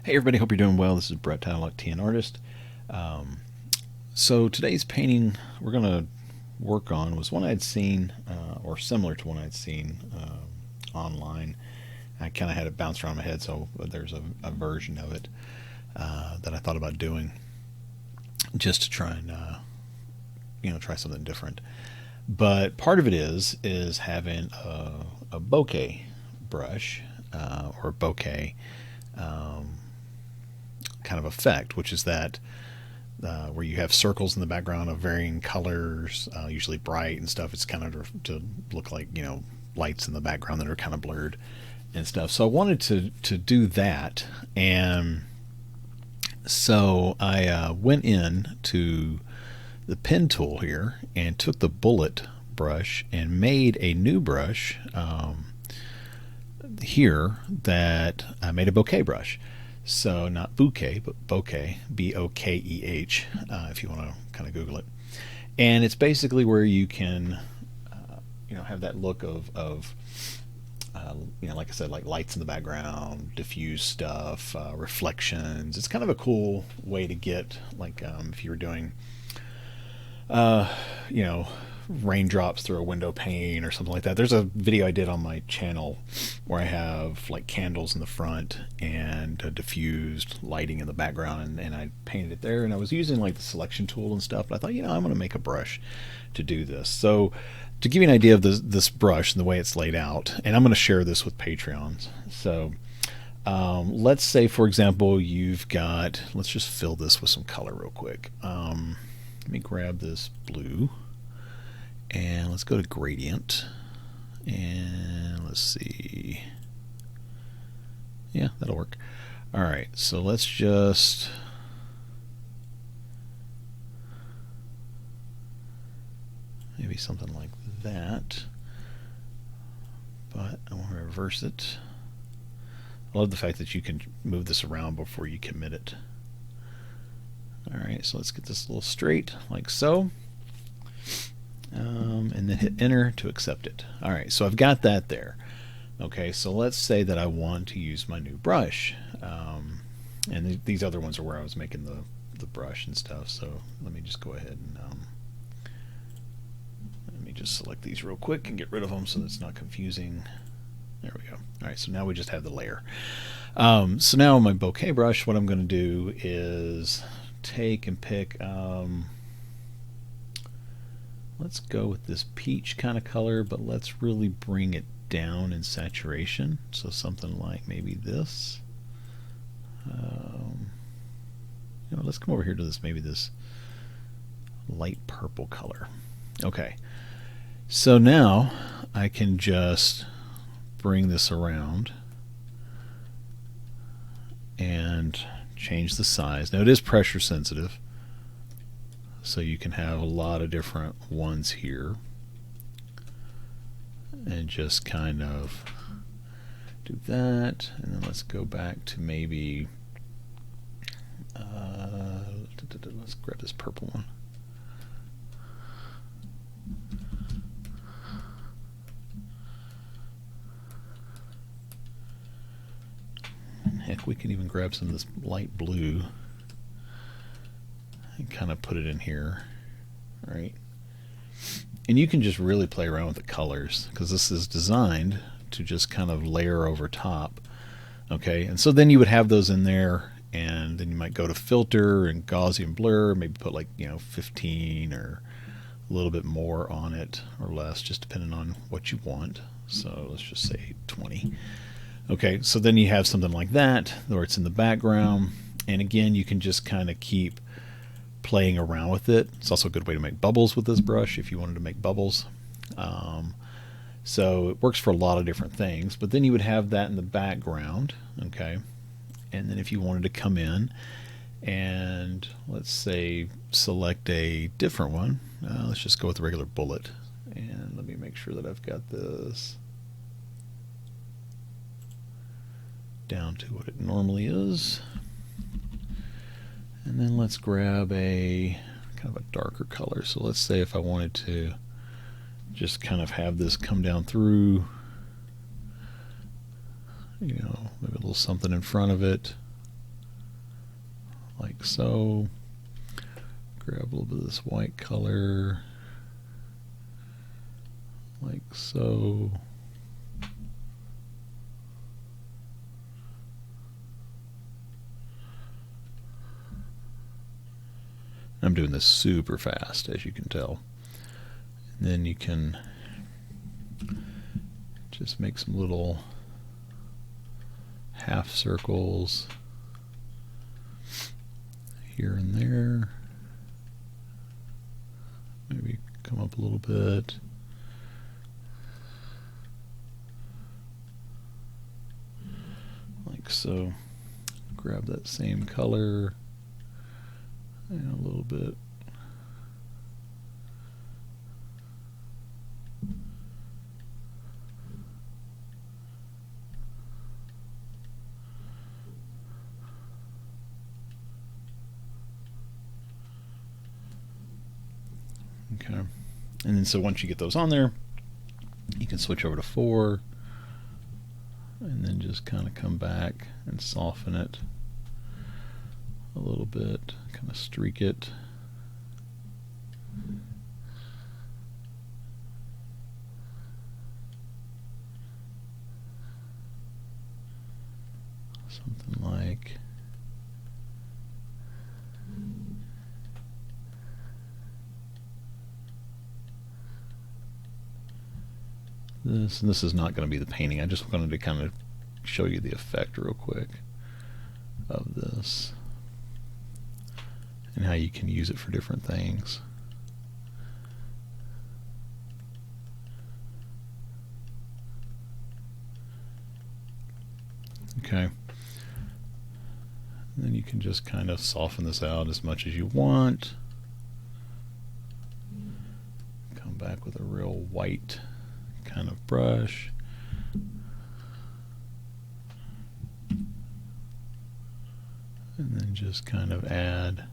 Hey everybody, hope you're doing well. This is Brett Tadlock, TNArtist. Um, so today's painting we're going to work on was one I'd seen, or similar to one I'd seen online. I kind of had it bounce around my head, so there's a version of it that I thought about doing just to try and try something different. But part of it is having a bokeh brush or bokeh um, kind of effect, which is that where you have circles in the background of varying colors, usually bright and stuff. It's kind of to look like lights in the background that are kind of blurred and stuff. So I wanted to do that, and so I went in to the pen tool here and took the bullet brush and made a new brush here that I made a bokeh brush. So not bouquet, but bokeh, Bokeh, if you want to kind of Google it. And it's basically where you can, have that look of like I said, like lights in the background, diffuse stuff, reflections. It's kind of a cool way to get, like, if you were doing, uh, you know, raindrops through a window pane or something like that. There's a video I did on my channel where I have like candles in the front and diffused lighting in the background, and I painted it there. And I was using like the selection tool and stuff. But I thought, I'm going to make a brush to do this. So to give you an idea of this brush and the way it's laid out, and I'm going to share this with Patreons. So let's say, for example, you've got, let's just fill this with some color real quick. Let me grab this blue and let's go to gradient, and let's see. Yeah, that'll work. All right, so let's just maybe something like that, but I want to reverse it. I love the fact that you can move this around before you commit it. All right, so let's get this a little straight like so. And then hit enter to accept it. All right, so I've got that there. Okay, so let's say that I want to use my new brush, and these other ones are where I was making the brush and stuff. So let me just go ahead and let me just select these real quick and get rid of them so it's not confusing. There we go. All right, so now we just have the layer. So now on my bokeh brush, what I'm going to do is take and pick. Let's go with this peach kind of color, but let's really bring it down in saturation. So something like maybe this. Let's come over here to this, maybe this light purple color. Okay. So now I can just bring this around and change the size. Now it is pressure sensitive, so you can have a lot of different ones here, and just kind of do that. And then let's go back to maybe let's grab this purple one. Heck, we can even grab some of this light blue and kind of put it in here, right? And you can just really play around with the colors, because this is designed to just kind of layer over top. Okay, and so then you would have those in there, and then you might go to filter and Gaussian blur, maybe put like 15 or a little bit more on it or less, just depending on what you want. So let's just say 20. Okay, so then you have something like that where it's in the background, and again you can just kind of keep playing around with it. It's also a good way to make bubbles with this brush if you wanted to make bubbles. So it works for a lot of different things, but then you would have that in the background. Okay, and then if you wanted to come in and let's say select a different one, let's just go with the regular bullet, and let me make sure that I've got this down to what it normally is. And then let's grab a kind of a darker color. So let's say if I wanted to just kind of have this come down through, maybe a little something in front of it. like so. Grab a little bit of this white color, like so. I'm doing this super fast, as you can tell. And then you can just make some little half circles here and there. Maybe come up a little bit. Like so. Grab that same color and a little bit. Okay, and then so once you get those on there, you can switch over to 4 and then just kind of come back and soften it a little bit, kind of streak it. Something like this, and this is not going to be the painting. I just wanted to kind of show you the effect real quick of this and how you can use it for different things. Okay. And then you can just kind of soften this out as much as you want. Come back with a real white kind of brush. And then just kind of add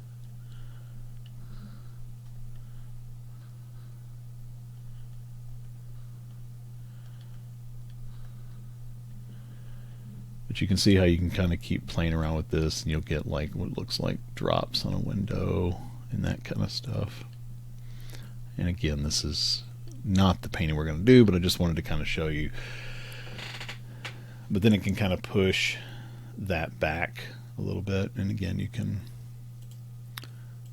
but you can see how you can kind of keep playing around with this and you'll get like what looks like drops on a window and that kind of stuff. And again, this is not the painting we're going to do, but I just wanted to kind of show you. But then it can kind of push that back a little bit, and again you can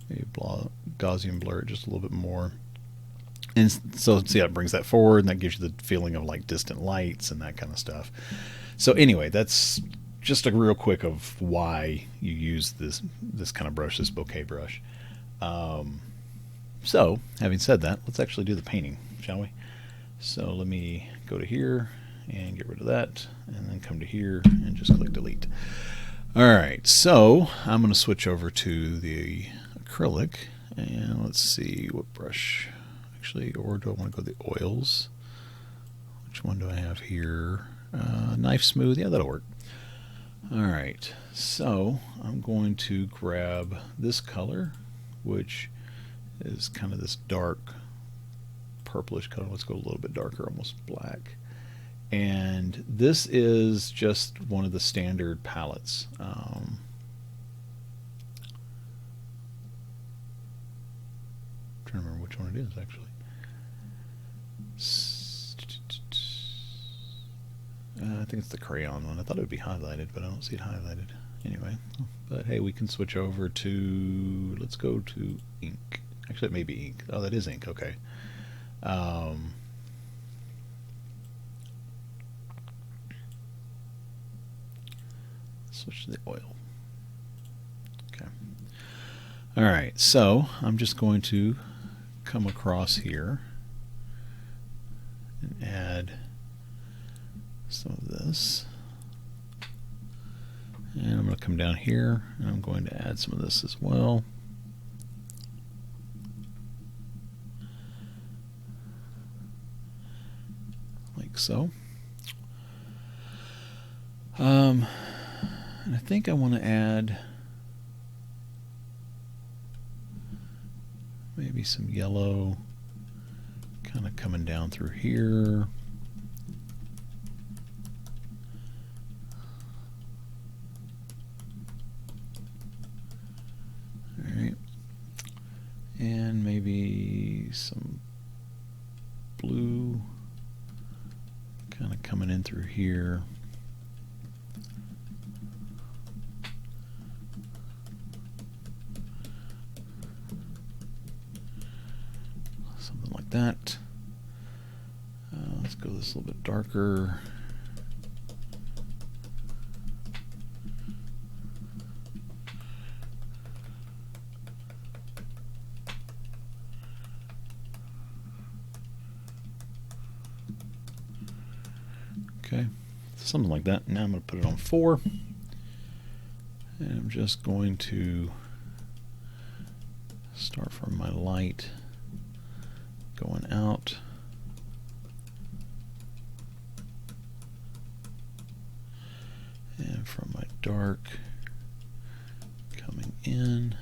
maybe Gaussian blur it just a little bit more, and so see how it brings that forward, and that gives you the feeling of like distant lights and that kind of stuff. So anyway, that's just a real quick of why you use this kind of brush, this bokeh brush. So having said that, let's actually do the painting, shall we? So let me go to here and get rid of that, and then come to here and just click delete. Alright, so I'm going to switch over to the acrylic, and let's see what brush, actually, or do I want to go to the oils? Which one do I have here? Knife Smooth, yeah, that'll work. Alright, so I'm going to grab this color, which is kind of this dark purplish color. Let's go a little bit darker, almost black. And this is just one of the standard palettes. Trying to remember which one it is actually. I think it's the crayon one. I thought it would be highlighted, but I don't see it highlighted. Anyway, but hey, we can switch over to, let's go to ink. Actually, it may be ink. Oh, that is ink. Okay. Switch to the oil. Okay. All right, so I'm just going to come across here and add some of this. And I'm going to come down here and I'm going to add some of this as well. Like so. And I think I want to add maybe some yellow kind of coming down through here. some blue kind of coming in through here. Something like that. Let's go this a little bit darker. Okay, something like that. Now I'm going to put it on 4. And I'm just going to start from my light going out. And from my dark coming in.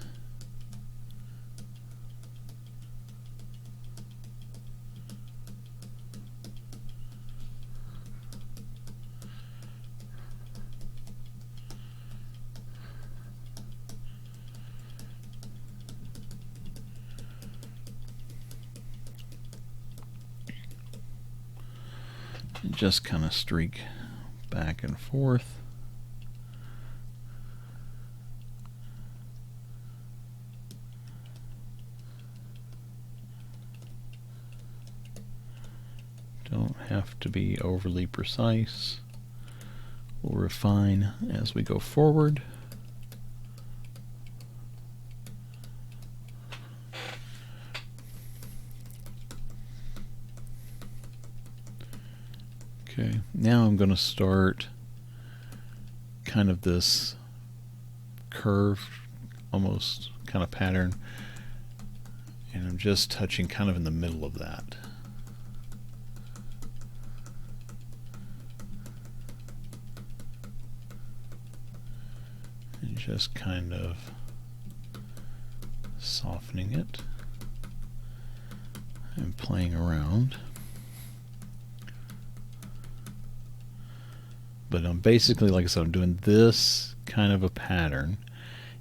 And just kind of streak back and forth. Don't have to be overly precise. We'll refine as we go forward. Okay, now I'm going to start kind of this curved, almost kind of pattern, and I'm just touching kind of in the middle of that. And just kind of softening it and playing around. But I'm basically, like I said, I'm doing this kind of a pattern,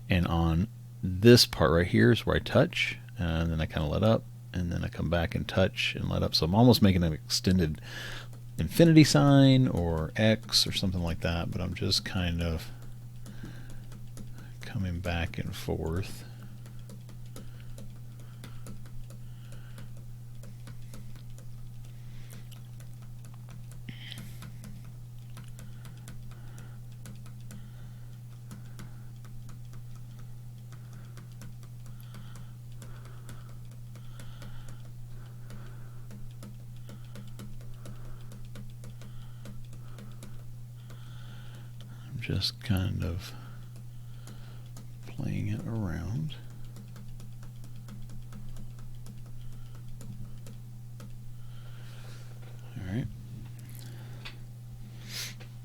and on this part right here is where I touch, and then I kind of let up, and then I come back and touch and let up. So I'm almost making an extended infinity sign or X or something like that, but I'm just kind of coming back and forth. Just kind of playing it around. All right.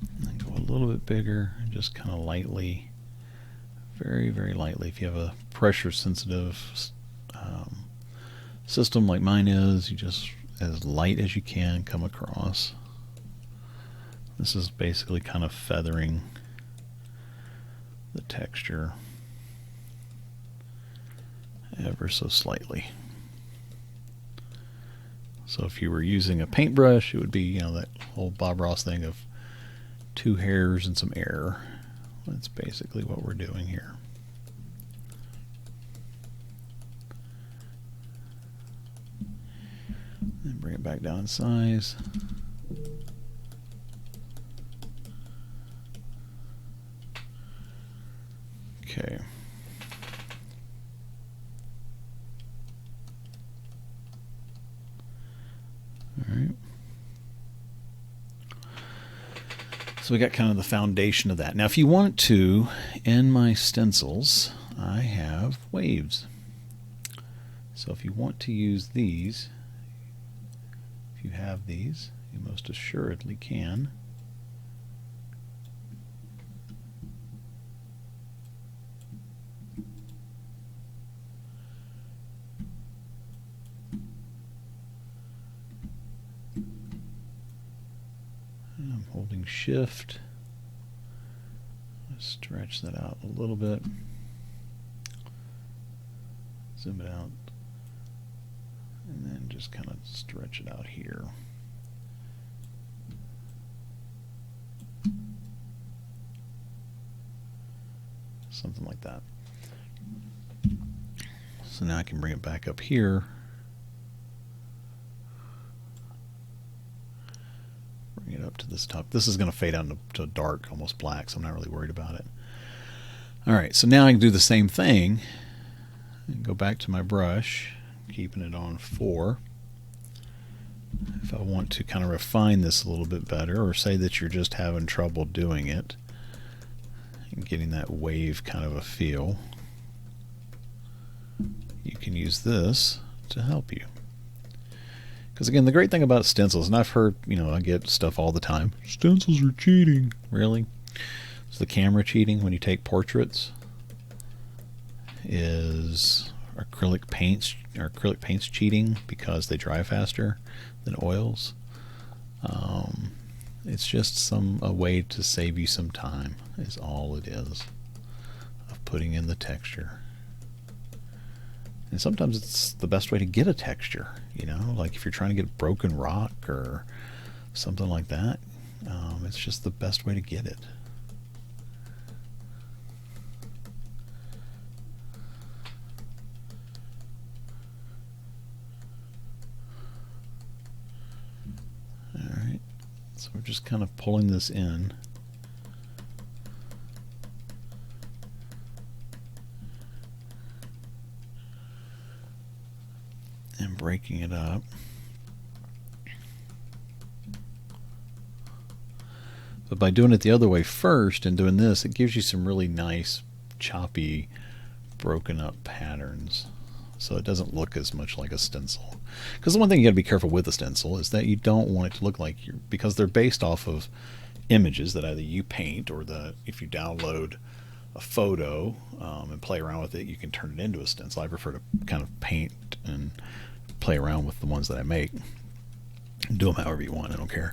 And then go a little bit bigger and just kind of lightly, very, very lightly. If you have a pressure sensitive system like mine is, you just as light as you can come across. This is basically kind of feathering the texture ever so slightly. So if you were using a paintbrush, it would be, you know, that whole Bob Ross thing of 2 hairs and some air. That's basically what we're doing here. And bring it back down in size. Okay. All right. So we got kind of the foundation of that. Now if you want to, in my stencils, I have waves. So if you want to use these, if you have these, you most assuredly can. I'm holding shift. Stretch that out a little bit. Zoom it out. And then just kind of stretch it out here. Something like that. So now I can bring it back up here. Bring it up to this top. This is going to fade out to dark, almost black, so I'm not really worried about it. Alright, so now I can do the same thing. And go back to my brush, keeping it on 4. If I want to kind of refine this a little bit better, or say that you're just having trouble doing it and getting that wave kind of a feel, you can use this to help you. Because again, the great thing about stencils, and I've heard, I get stuff all the time, stencils are cheating. Really? Is the camera cheating when you take portraits? Is acrylic paints cheating because they dry faster than oils? It's just a way to save you some time, is all it is, of putting in the texture. And sometimes it's the best way to get a texture, like if you're trying to get broken rock or something like that, it's just the best way to get it. Alright, so we're just kind of pulling this in. And breaking it up. But by doing it the other way first and doing this, it gives you some really nice, choppy, broken up patterns. So it doesn't look as much like a stencil. Because the one thing you got to be careful with a stencil is that you don't want it to look like because they're based off of images that either you paint or if you download a photo and play around with it, you can turn it into a stencil. I prefer to kind of paint and play around with the ones that I make. Do them however you want, I don't care.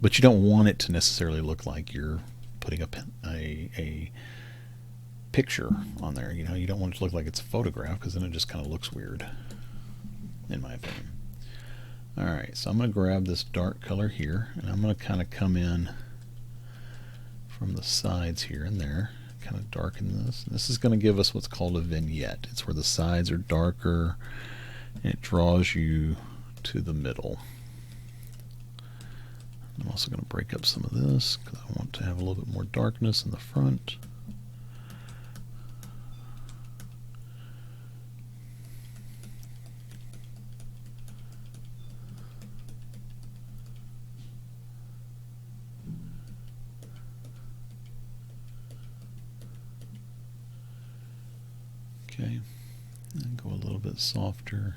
But you don't want it to necessarily look like you're putting a picture on there. You don't want it to look like it's a photograph, because then it just kind of looks weird, in my opinion. Alright, so I'm going to grab this dark color here, and I'm going to kind of come in from the sides here and there, kind of darken this. This is going to give us what's called a vignette. It's where the sides are darker and it draws you to the middle. I'm also going to break up some of this because I want to have a little bit more darkness in the front. Okay, and go a little bit softer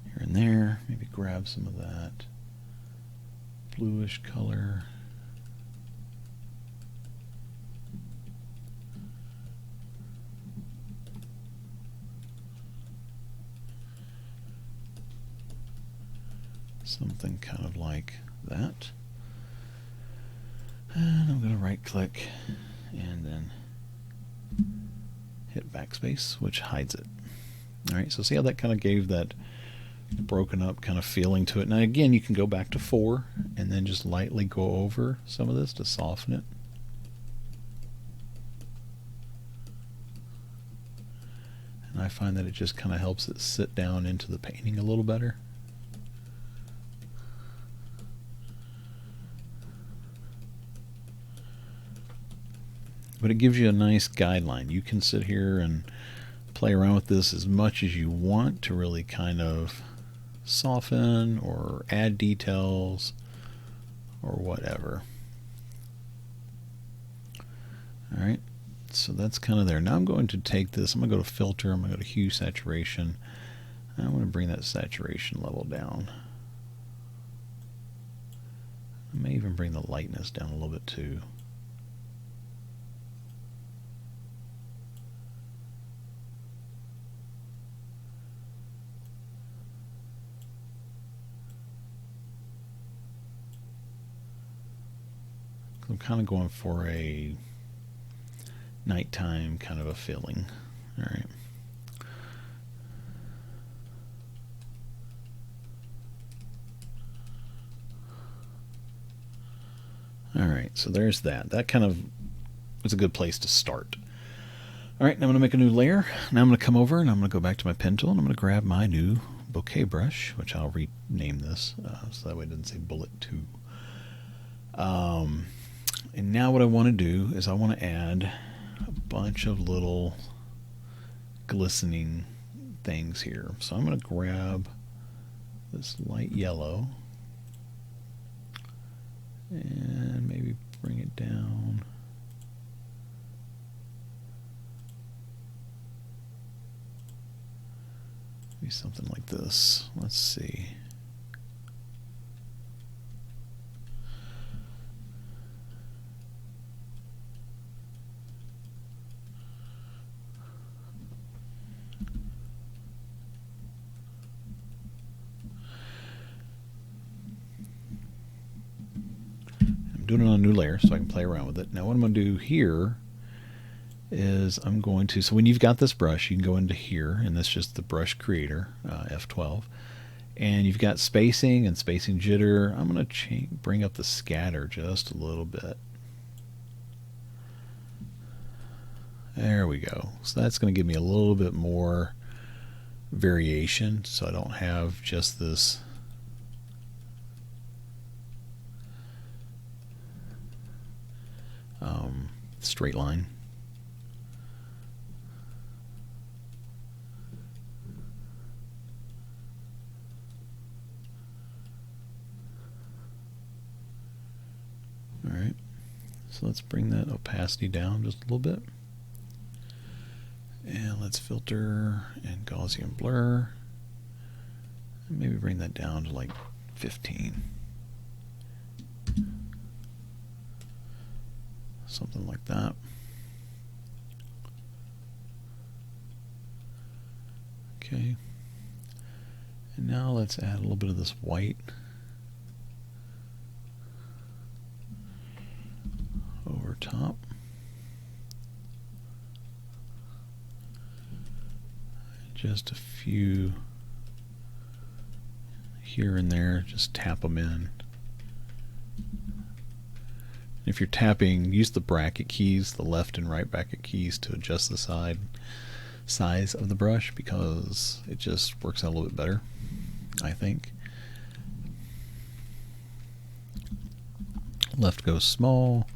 here and there. Maybe grab some of that bluish color. Something kind of like that. And I'm going to right click and then hit backspace, which hides it. Alright, so see how that kind of gave that broken up kind of feeling to it. Now again, you can go back to 4 and then just lightly go over some of this to soften it. And I find that it just kind of helps it sit down into the painting a little better. But it gives you a nice guideline. You can sit here and play around with this as much as you want to really kind of soften or add details or whatever. Alright, so that's kind of there. Now I'm going to take this, I'm going to go to filter, I'm going to go to hue saturation, and I'm going to bring that saturation level down. I may even bring the lightness down a little bit too. I'm kind of going for a nighttime kind of a feeling. Alright. Alright, so there's that. That kind of was a good place to start. Alright, now I'm going to make a new layer. Now I'm going to come over and I'm going to go back to my pen tool and I'm going to grab my new Bokeh brush, which I'll rename this so that way it doesn't say Bullet 2. And now what I want to do is I want to add a bunch of little glistening things here. So I'm going to grab this light yellow and maybe bring it down. Maybe something like this. Let's see. Doing it on a new layer so I can play around with it. Now what I'm going to do here is I'm going to, so when you've got this brush, you can go into here, and that's just the brush creator, F12, and you've got spacing and spacing jitter. I'm going to bring up the scatter just a little bit. There we go. So that's going to give me a little bit more variation, so I don't have just this straight line. Alright, so let's bring that opacity down just a little bit. And let's filter and Gaussian blur. And maybe bring that down to like 15. Something like that. Okay. And now let's add a little bit of this white over top. Just a few here and there, just tap them in. If you're tapping, use the bracket keys, the left and right bracket keys, to adjust the size of the brush, because it just works out a little bit better, I think. Left goes small,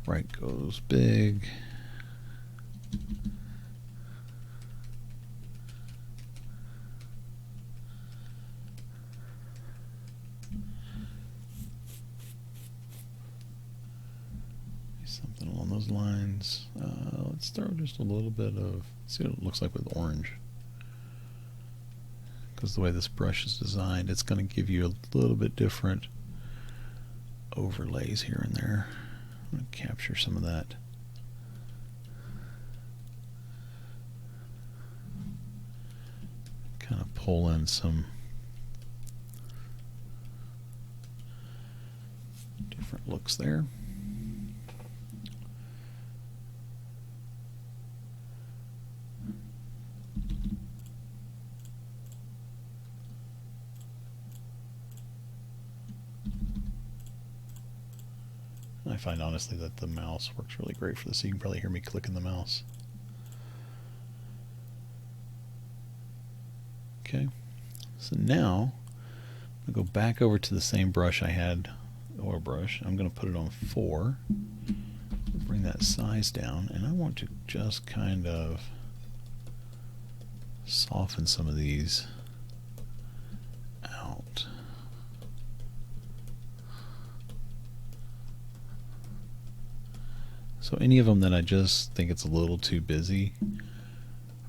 right goes big. Something along those lines. Let's throw just a little bit of, see what it looks like with orange. Because the way this brush is designed, it's going to give you a little bit different overlays here and there. I'm going to capture some of that. Kind of pull in some different looks there. I find honestly that the mouse works really great for this, so you can probably hear me clicking the mouse. Okay, so now I'm going to go back over to the same brush I had, oil brush. I'm going to put it on 4, bring that size down, and I want to just kind of soften some of these out. So any of them that I just think it's a little too busy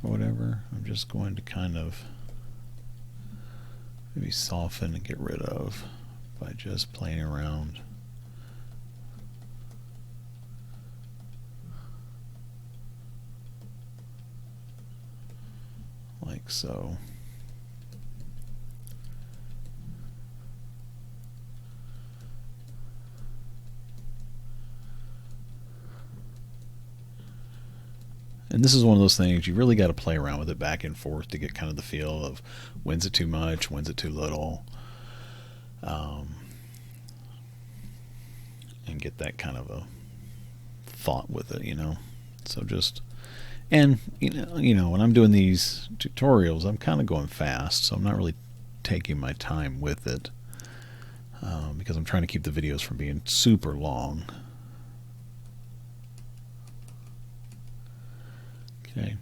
or whatever, I'm just going to kind of maybe soften and get rid of by just playing around. Like so. And this is one of those things you really got to play around with it back and forth to get kind of the feel of when's it too much, when's it too little. and get that kind of a thought with it, you know. So just, and when I'm doing these tutorials, I'm kind of going fast, so I'm not really taking my time with it, because I'm trying to keep the videos from being super long. Okay,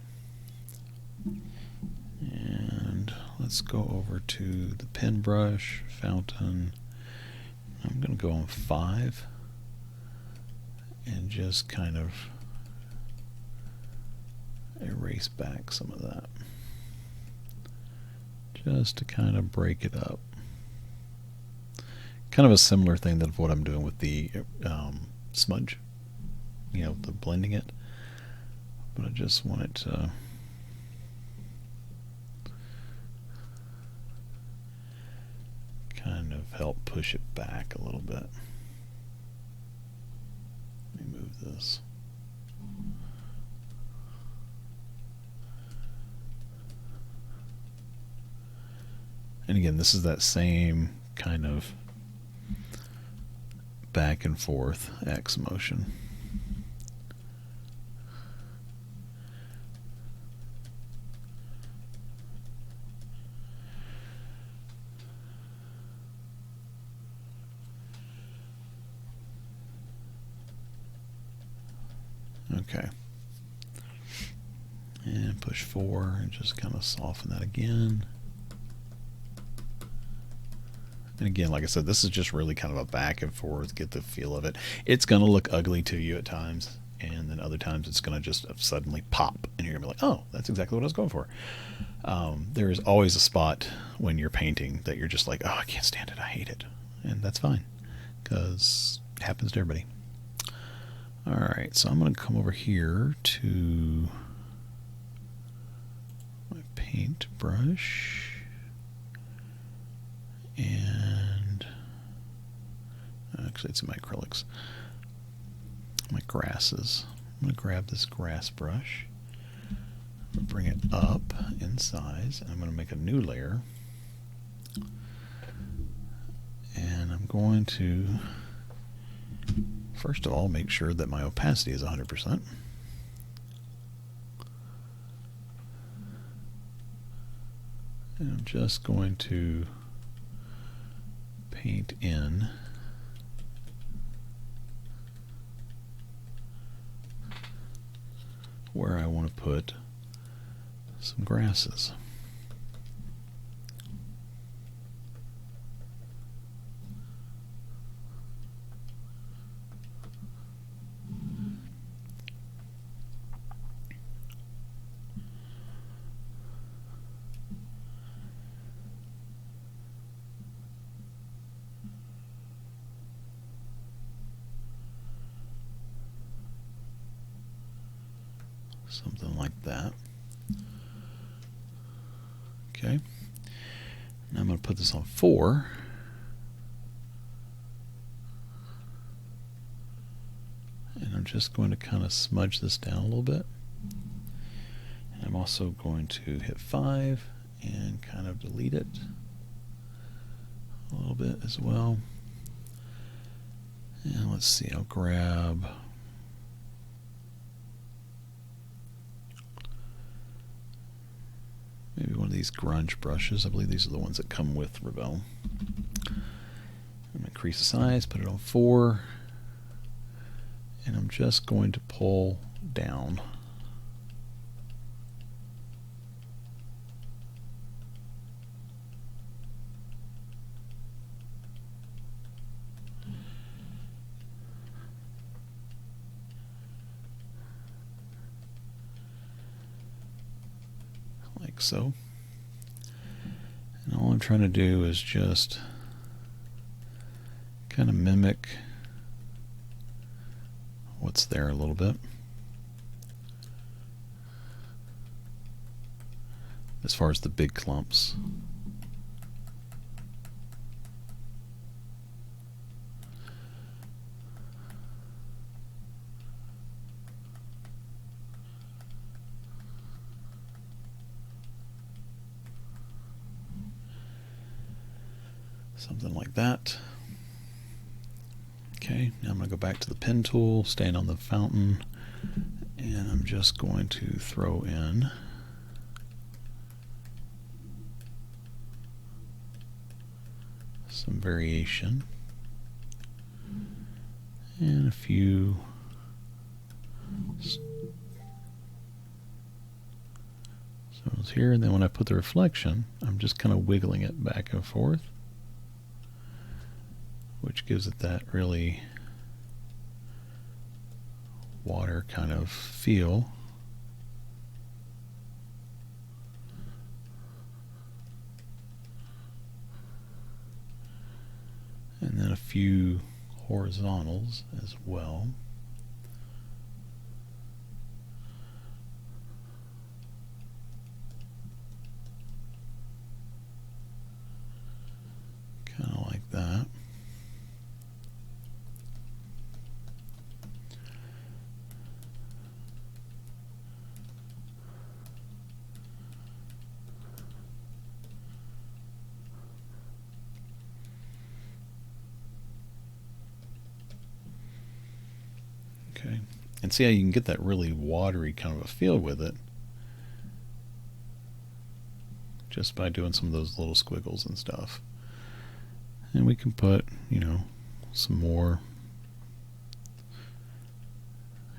and let's go over to the pen brush fountain. I'm going to go on 5 and just kind of erase back some of that, just to kind of break it up. Kind of a similar thing than what I'm doing with the smudge, the blending it, but I just want it to kind of help push it back a little bit. Let me move this. And again, this is that same kind of back and forth X motion. Okay. And push 4 and just kind of soften that again. And again, like I said, this is just really kind of a back and forth, get the feel of it. It's going to look ugly to you at times, and then other times it's going to just suddenly pop, and you're going to be like, oh, that's exactly what I was going for. There is always a spot when you're painting that you're just like, oh, I can't stand it, I hate it. And that's fine, because it happens to everybody. Alright, so I'm going to come over here to my paint brush. And actually it's in my acrylics, my grasses. I'm going to grab this grass brush, bring it up in size, and I'm going to make a new layer, and I'm going to first of all make sure that my opacity is 100%. And I'm just going to paint in where I want to put some grasses. Something like that. Okay. Now I'm going to put this on 4. And I'm just going to kind of smudge this down a little bit. And I'm also going to hit 5 and kind of delete it a little bit as well. And let's see, I'll grab maybe one of these grunge brushes. I believe these are the ones that come with Rebelle. I'm going to increase the size, put it on 4, and I'm just going to pull down. Like so. And all I'm trying to do is just kind of mimic what's there a little bit. As far as the big clumps. Something like that. Okay, Okay, now I'm going to go back to the pen tool, stand on the fountain, and I'm just going to throw in some variation and a few zones here, and then when I put the reflection, I'm just kind of wiggling it back and forth, which gives it that really water kind of feel. And then a few horizontals as well. Kind of like that. Okay, and see how you can get that really watery kind of a feel with it just by doing some of those little squiggles and stuff. And we can put, you know, some more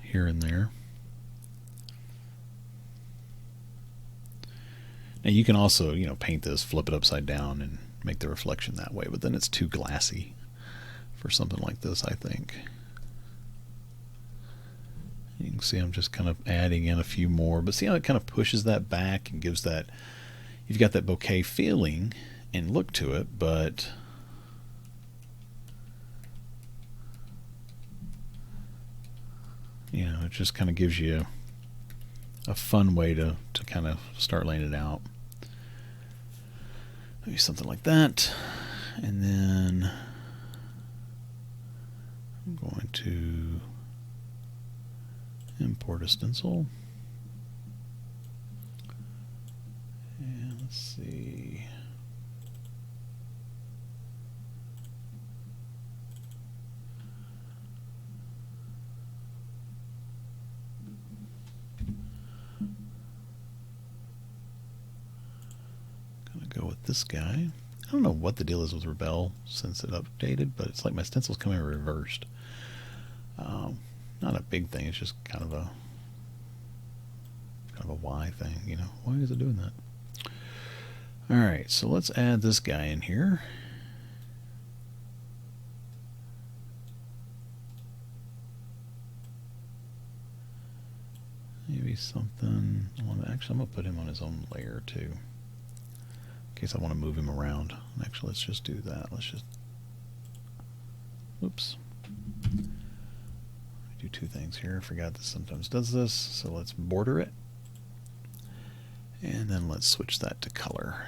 here and there. Now you can also, you know, paint this, flip it upside down and make the reflection that way, but then it's too glassy for something like this, I think. You can see I'm just kind of adding in a few more, but see how it kind of pushes that back and gives that, you've got that bokeh feeling and look to it, but you know, it just kind of gives you a fun way to kind of start laying it out. Maybe something like that. And then I'm going to import a stencil. And let's see. Gonna go with this guy. I don't know what the deal is with Rebelle since it updated, but it's like my stencil's coming reversed. Not a big thing, it's just kind of a why thing, you know. Why is it doing that? Alright, so let's add this guy in here. Maybe something, actually I'm going to put him on his own layer too, in case I want to move him around. Actually, let's just do that. Let's just, whoops. Do two things here. I forgot this sometimes does this. So let's border it. And then let's switch that to color.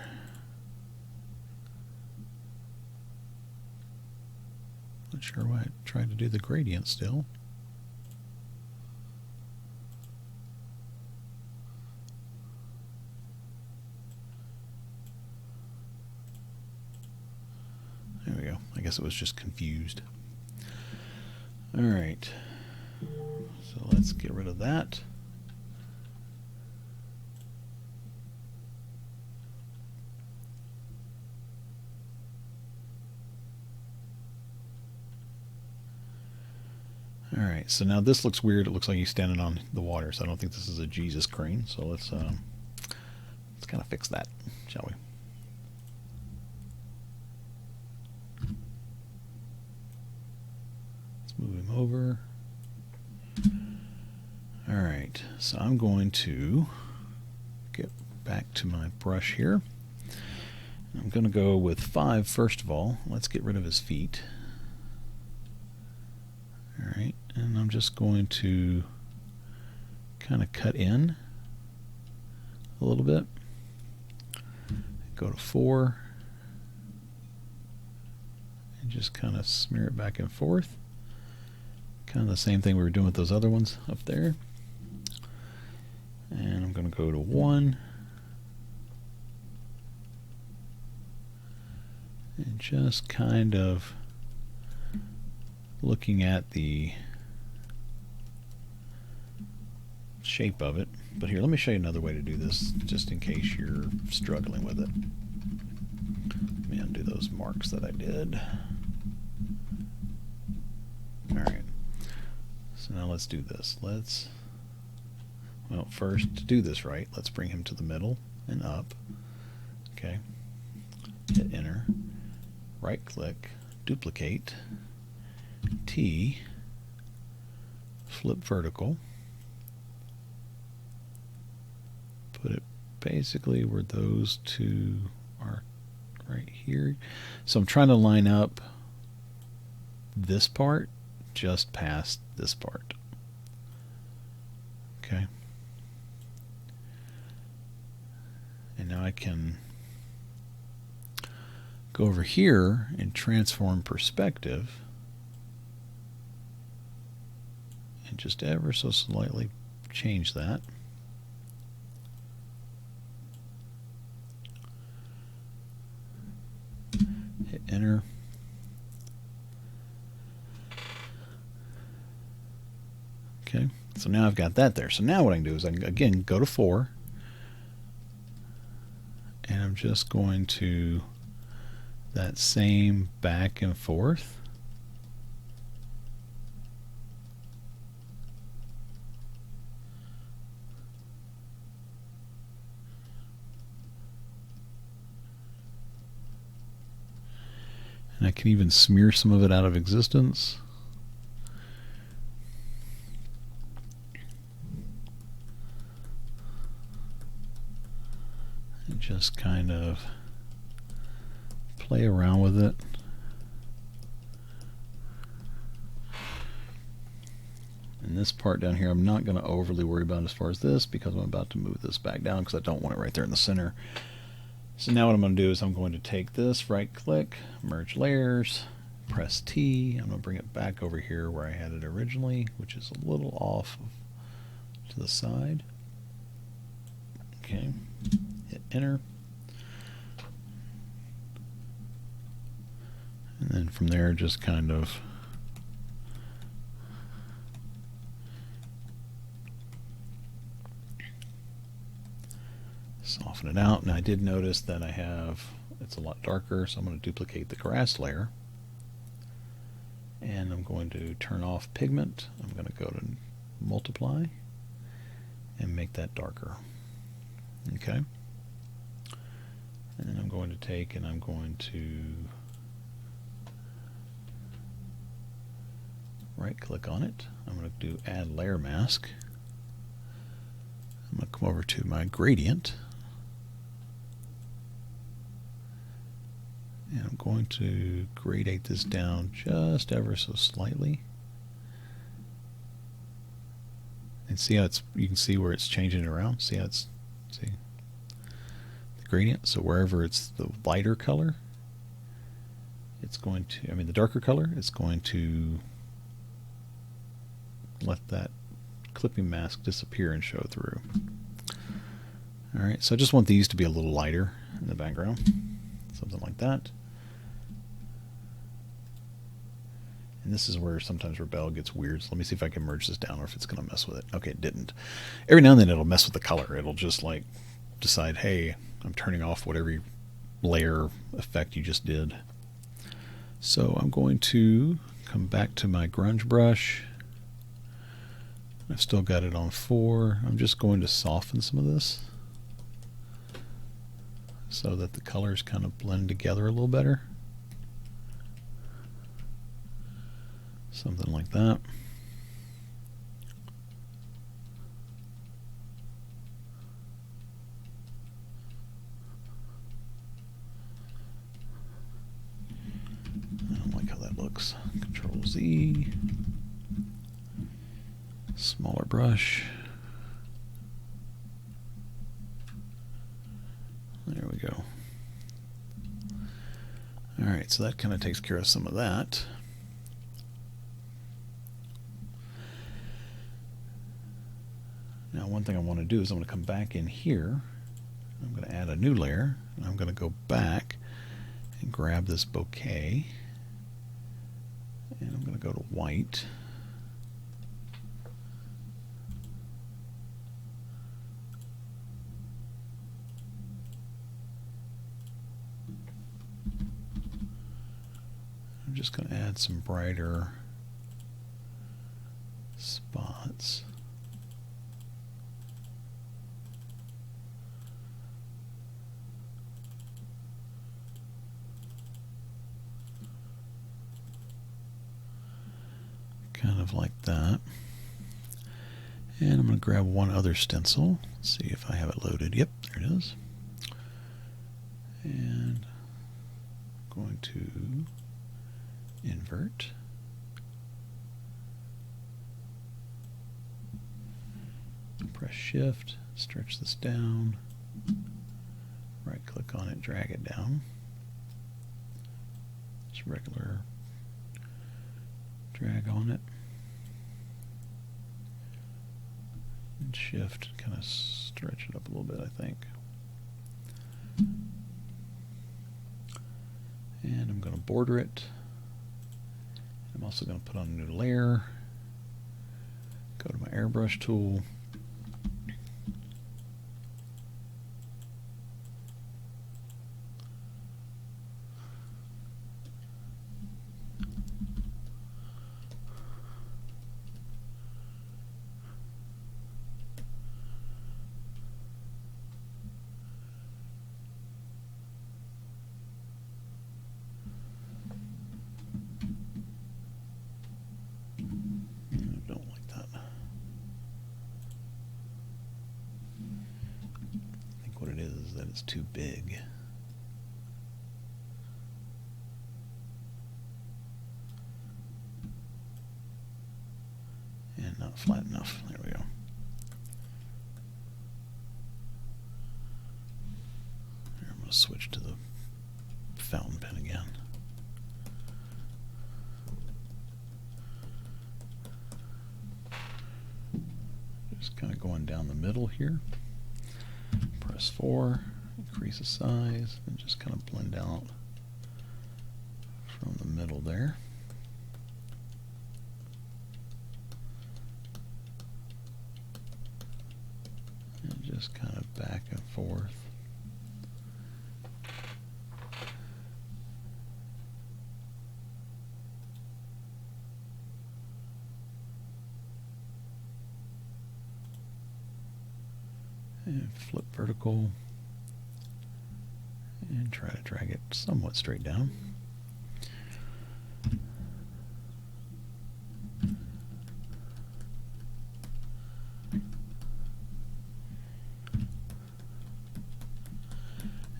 Not sure why I tried to do the gradient still. There we go. I guess it was just confused. Alright. So let's get rid of that. Alright, so now this looks weird. It looks like he's standing on the water, so I don't think this is a Jesus crane. So let's kind of fix that, shall we? Let's move him over. Alright, so I'm going to get back to my brush here. I'm going to go with 5 first of all. Let's get rid of his feet. Alright, and I'm just going to kind of cut in a little bit. Go to 4 and just kind of smear it back and forth. Kind of the same thing we were doing with those other ones up there. And I'm going to go to 1 and just kind of looking at the shape of it. But here, let me show you another way to do this, just in case you're struggling with it. Let me undo those marks that I did. Alright, so now let's do this. Well, first, to do this right, let's bring him to the middle and up. Okay, hit enter, right click, duplicate, T, flip vertical, put it basically where those two are right here. So I'm trying to line up this part just past this part. Okay. And now I can go over here and transform perspective and just ever so slightly change that. Hit enter. Okay, so now I've got that there. So now what I can do is I can again go to 4, and I'm just going to that same back and forth. And I can even smear some of it out of existence. And just kind of play around with it. And this part down here I'm not going to overly worry about as far as this, because I'm about to move this back down because I don't want it right there in the center. So now what I'm going to do is I'm going to take this, right click, merge layers, press T. I'm going to bring it back over here where I had it originally, which is a little off to the side. Okay, hit enter. And then from there just kind of soften it out. And I did notice that it's a lot darker, so I'm going to duplicate the grass layer, and I'm going to turn off pigment. I'm going to go to multiply and make that darker. Okay, and then I'm going to take and I'm going to right click on it. I'm going to do add layer mask. I'm going to come over to my gradient, and I'm going to gradate this down just ever so slightly. And see how you can see where it's changing it around. See how the gradient. So wherever it's the lighter color, it's going to, the darker color, it's going to let that clipping mask disappear and show through. Alright, so I just want these to be a little lighter in the background. Something like that. And this is where sometimes Rebelle gets weird. So let me see if I can merge this down or if it's going to mess with it. Okay, it didn't. Every now and then it'll mess with the color. It'll just like decide, hey, I'm turning off whatever layer effect you just did. So I'm going to come back to my grunge brush. I've still got it on 4. I'm just going to soften some of this so that the colors kind of blend together a little better. Something like that. I don't like how that looks. Control Z. Smaller brush. There we go. Alright, so that kind of takes care of some of that. Now one thing I want to do is I'm going to come back in here. I'm going to add a new layer. And I'm going to go back and grab this bokeh. And I'm going to go to white. I'm just going to add some brighter spots. Kind of like that. And I'm going to grab one other stencil. Let's see if I have it loaded. Yep, there it is. And I'm going to invert. Press Shift, stretch this down. Right click on it, drag it down. Just regular drag on it. And Shift, kind of stretch it up a little bit, I think. And I'm going to border it. I'm also going to put on a new layer. Go to my airbrush tool. What it is that it's too big. And not flat enough. There we go. Here, I'm going to switch to the fountain pen again. Just kind of going down the middle here. Press 4, increase the size, and just kind of blend out from the middle there. And just kind of back and forth. And flip vertical and try to drag it somewhat straight down.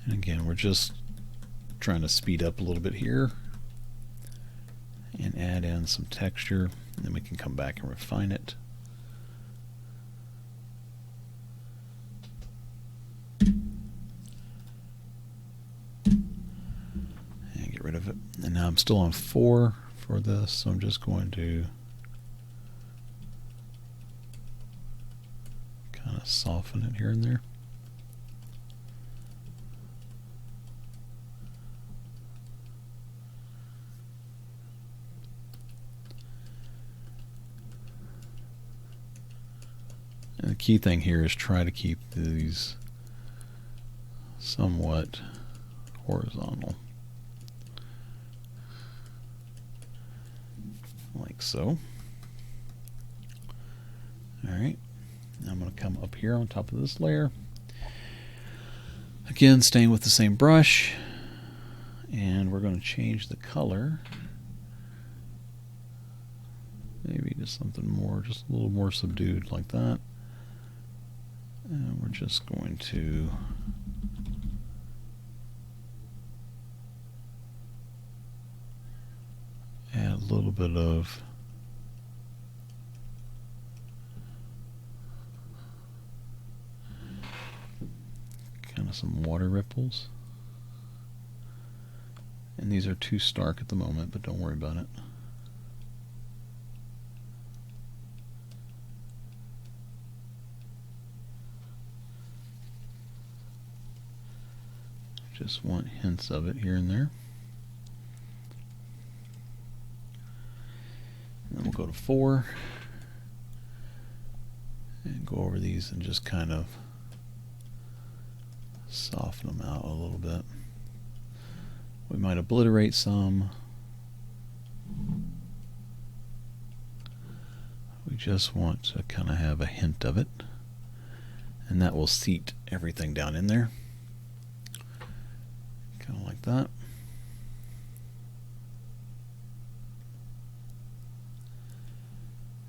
And again, we're just trying to speed up a little bit here and add in some texture, and then we can come back and refine it. Rid of it. And now I'm still on 4 for this, so I'm just going to kind of soften it here and there. And the key thing here is try to keep these somewhat horizontal. Like so. Alright, now I'm going to come up here on top of this layer. Again, staying with the same brush, and we're going to change the color. Maybe just something more, just a little more subdued like that. And we're just going to add a little bit of kind of some water ripples. And these are too stark at the moment, but don't worry about it. Just want hints of it here and there. go to 4 and go over these and just kind of soften them out a little bit. We might obliterate some. We just want to kind of have a hint of it, and that will seat everything down in there, kind of like that.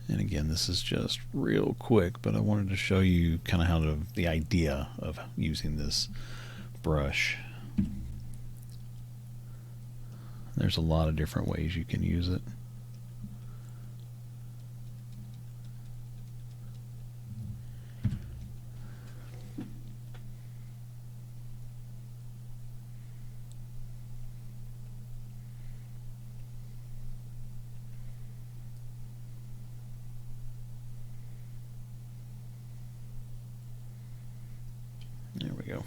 And again, this is just real quick, but I wanted to show you kind of how the idea of using this brush. There's a lot of different ways you can use it. There we go.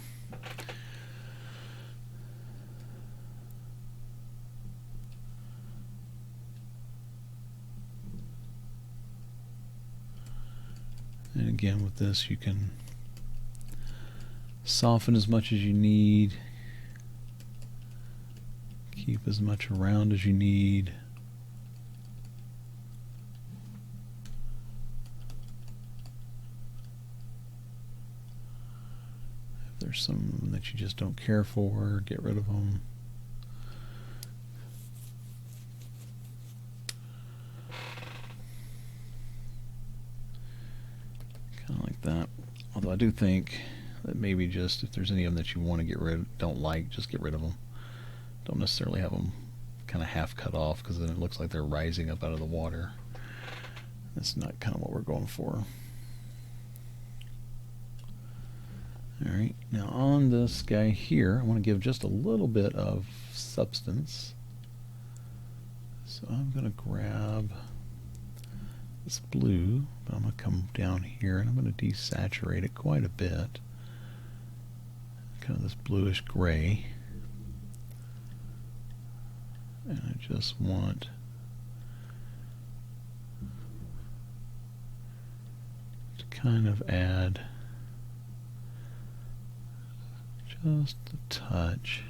And again, with this, you can soften as much as you need, keep as much around as you need. If there's some that you just don't care for, get rid of them. Kind of like that. Although I do think that maybe just if there's any of them that you want to get rid of, don't like, just get rid of them. Don't necessarily have them kind of half cut off, because then it looks like they're rising up out of the water. That's not kind of what we're going for. Alright, now on this guy here, I want to give just a little bit of substance. So I'm going to grab this blue, but I'm going to come down here and I'm going to desaturate it quite a bit. Kind of this bluish gray. And I just want to kind of add just a touch.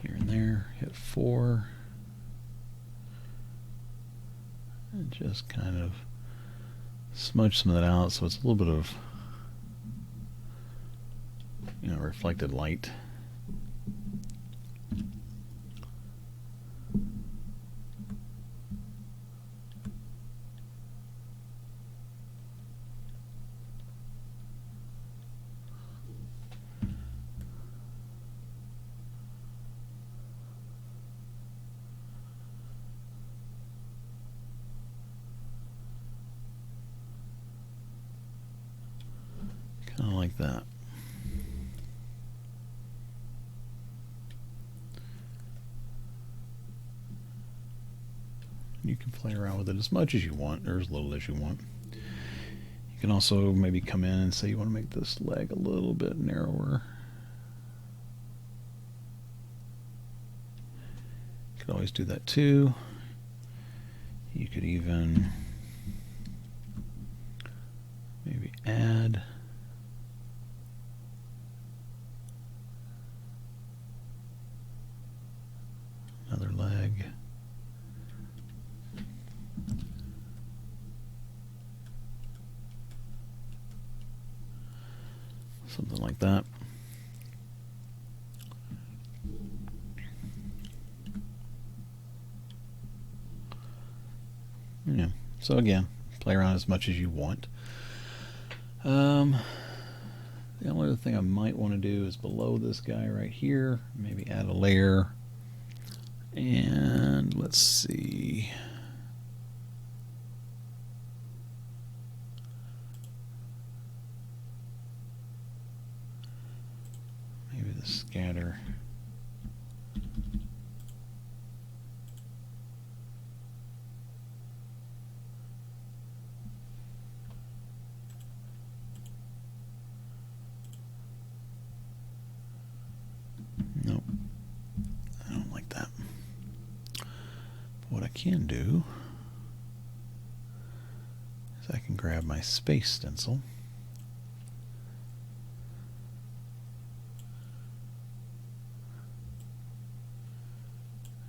Here and there, hit 4. And just kind of smudge some of that out so it's a little bit of, reflected light. Kind of like that. You can play around with it as much as you want, or as little as you want. You can also maybe come in and say you want to make this leg a little bit narrower. You could always do that too. You could even maybe add another leg. Something like that. Yeah. So again, play around as much as you want. The only other thing I might want to do is below this guy right here, maybe add a layer. And let's see. Maybe the scatter. what I can do is I can grab my space stencil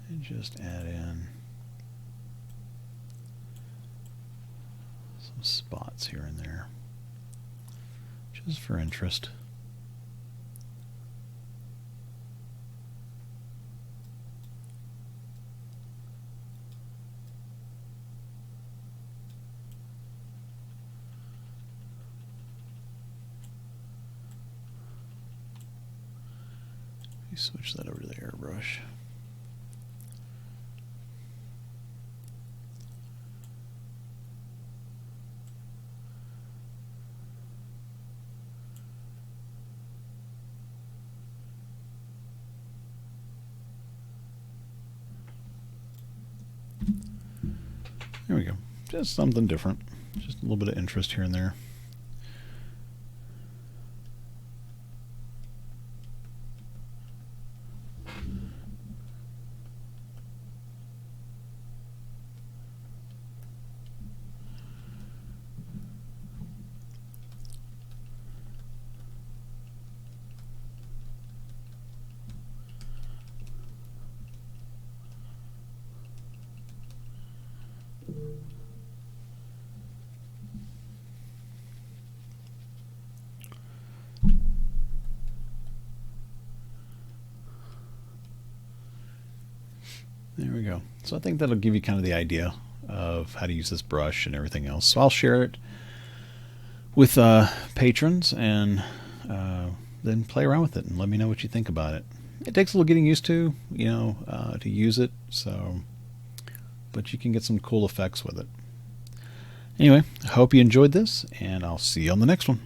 and just add in some spots here and there, just for interest. Switch that over to the airbrush. There we go. Just something different. Just a little bit of interest here and there. There we go. So I think that'll give you kind of the idea of how to use this brush and everything else. So I'll share it with patrons and then play around with it and let me know what you think about it. It takes a little getting used to, you know, to use it. So, but you can get some cool effects with it. Anyway, I hope you enjoyed this, and I'll see you on the next one.